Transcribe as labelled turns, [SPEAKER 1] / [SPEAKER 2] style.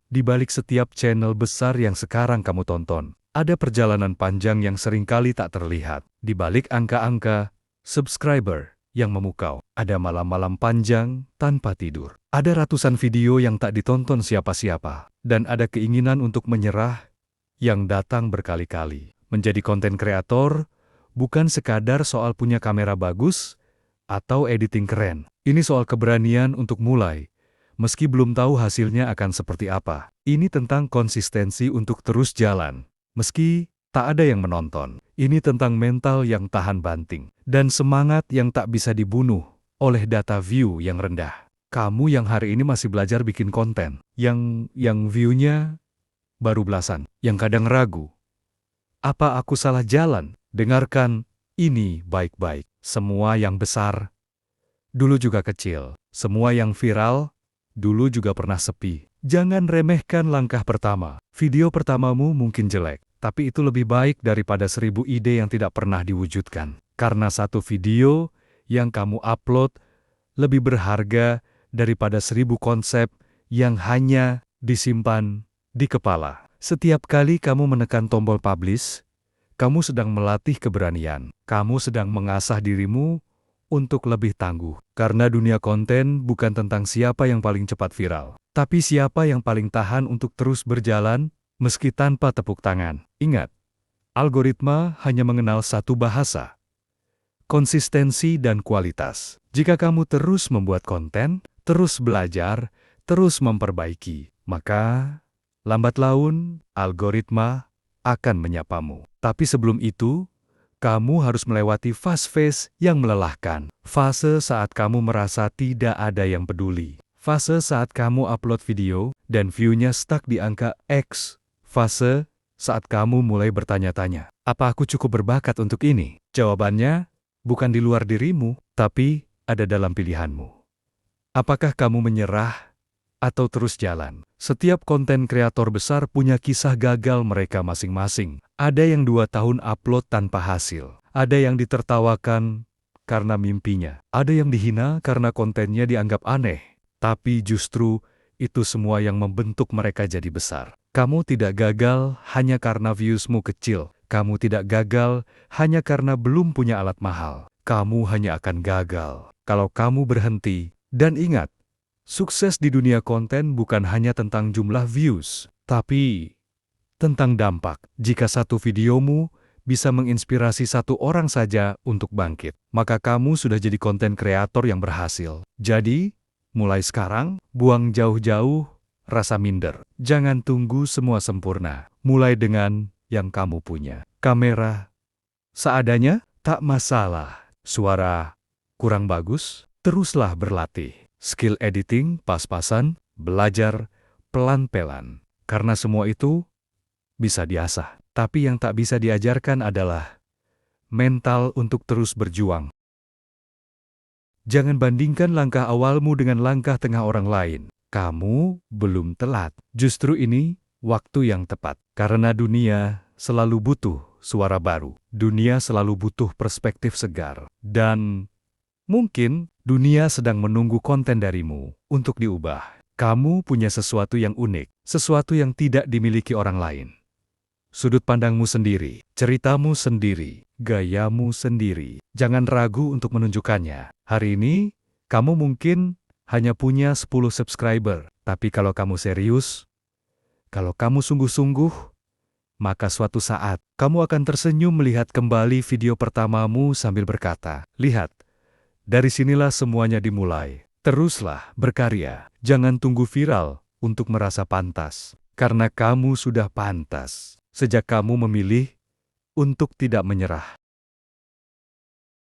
[SPEAKER 1] Di balik setiap channel besar yang sekarang kamu tonton, ada perjalanan panjang yang seringkali tak terlihat. Di balik angka-angka subscriber yang memukau, ada malam-malam panjang tanpa tidur. Ada ratusan video yang tak ditonton siapa-siapa, dan ada keinginan untuk menyerah yang datang berkali-kali. Menjadi konten kreator bukan sekadar soal punya kamera bagus atau editing keren. Ini soal keberanian untuk mulai, meski belum tahu hasilnya akan seperti apa. Ini tentang konsistensi untuk terus jalan, meski tak ada yang menonton. Ini tentang mental yang tahan banting, dan semangat yang tak bisa dibunuh oleh data view yang rendah. Kamu yang hari ini masih belajar bikin konten, yang view-nya baru belasan, yang kadang ragu. Apa aku salah jalan? Dengarkan ini baik-baik. Semua yang besar dulu juga kecil. Semua yang viral dulu juga pernah sepi. Jangan remehkan langkah pertama. Video pertamamu mungkin jelek, tapi itu lebih baik daripada 1000 ide yang tidak pernah diwujudkan. Karena satu video yang kamu upload lebih berharga daripada 1000 konsep yang hanya disimpan di kepala. Setiap kali kamu menekan tombol publish, kamu sedang melatih keberanian. Kamu sedang mengasah dirimu untuk lebih tangguh. Karena dunia konten bukan tentang siapa yang paling cepat viral, tapi siapa yang paling tahan untuk terus berjalan meski tanpa tepuk tangan. Ingat, algoritma hanya mengenal satu bahasa: konsistensi dan kualitas. Jika kamu terus membuat konten, terus belajar, terus memperbaiki, maka lambat laun algoritma akan menyapamu. Tapi sebelum itu, kamu harus melewati fase yang melelahkan. Fase saat kamu merasa tidak ada yang peduli. Fase saat kamu upload video dan view-nya stuck di angka X. Fase saat kamu mulai bertanya-tanya, apa aku cukup berbakat untuk ini? Jawabannya bukan di luar dirimu, tapi ada dalam pilihanmu. Apakah kamu menyerah atau terus jalan? Setiap konten kreator besar punya kisah gagal mereka masing-masing. Ada yang 2 tahun upload tanpa hasil. Ada yang ditertawakan karena mimpinya. Ada yang dihina karena kontennya dianggap aneh. Tapi justru itu semua yang membentuk mereka jadi besar. Kamu tidak gagal hanya karena viewsmu kecil. Kamu tidak gagal hanya karena belum punya alat mahal. Kamu hanya akan gagal kalau kamu berhenti. Dan ingat, sukses di dunia konten bukan hanya tentang jumlah views, tapi tentang dampak. Jika satu videomu bisa menginspirasi 1 orang saja untuk bangkit, maka kamu sudah jadi konten kreator yang berhasil. Jadi, mulai sekarang, buang jauh-jauh rasa minder. Jangan tunggu semua sempurna. Mulai dengan yang kamu punya. Kamera seadanya, tak masalah. Suara kurang bagus, teruslah berlatih. Skill editing pas-pasan, belajar pelan-pelan. Karena semua itu bisa diasah. Tapi yang tak bisa diajarkan adalah mental untuk terus berjuang. Jangan bandingkan langkah awalmu dengan langkah tengah orang lain. Kamu belum telat. Justru ini waktu yang tepat. Karena dunia selalu butuh suara baru. Dunia selalu butuh perspektif segar. Dan mungkin dunia sedang menunggu konten darimu untuk diubah. Kamu punya sesuatu yang unik, sesuatu yang tidak dimiliki orang lain. Sudut pandangmu sendiri, ceritamu sendiri, gayamu sendiri. Jangan ragu untuk menunjukkannya. Hari ini, kamu mungkin hanya punya 10 subscriber. Tapi kalau kamu serius, kalau kamu sungguh-sungguh, maka suatu saat, kamu akan tersenyum melihat kembali video pertamamu sambil berkata, lihat, dari sinilah semuanya dimulai. Teruslah berkarya. Jangan tunggu viral untuk merasa pantas. Karena kamu sudah pantas. Sejak kamu memilih untuk tidak menyerah.